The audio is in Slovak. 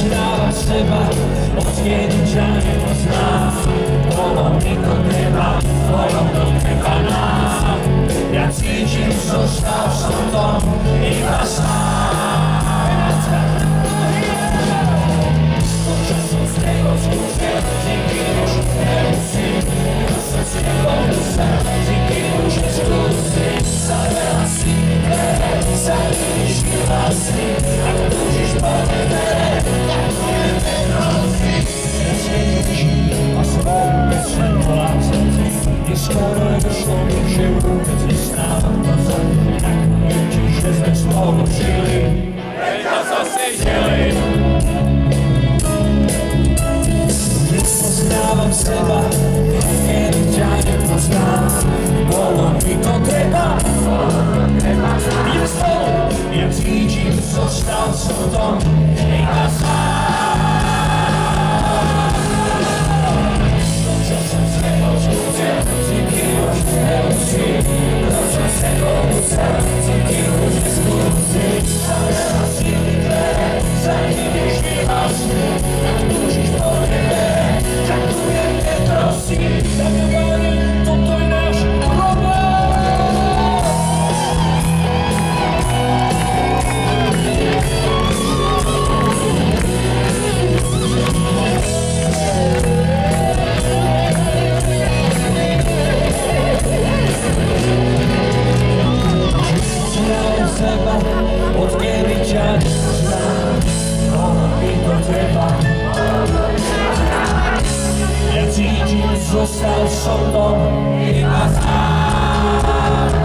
Poznávam seba, odkedy ťa nepoznám. Bolo mi to treba, bolo to treba nám. Ja cítim, zostal som to iba sám. To, čo som z tego skúšil, nikdy už nemusím. To som si nebol musel, nikdy už neskúsim. Za veľa si mi vere, za nič mi vlastní. Ak túžiš po nebe, tak budeme prosí. Ja svedčím a svoju pesme volám srdci. Neskoro došlo mi, že vôbec nestávam pozor. Ďakujem ti, že sme spolu žili, preto sa si žili. Poznávam seba, keď ťa nepoznám. Bolo mi to treba, idem spolu. Ja cítim, zostal som to iba sám. To, čo som s tebou skúsil, nikdy už nemusím. To, čo s tebou musel, nikdy už neskúsim. Za veľa síly tvere, za nič nevlastní. Ak túžiš po nebe, ďakujem, neprosím. Tak nebáni, toto je náš problém. Poznám seba, odkedy ťa nepoznám. Ono mi to treba. Ja cítim, zostal som to iba sám.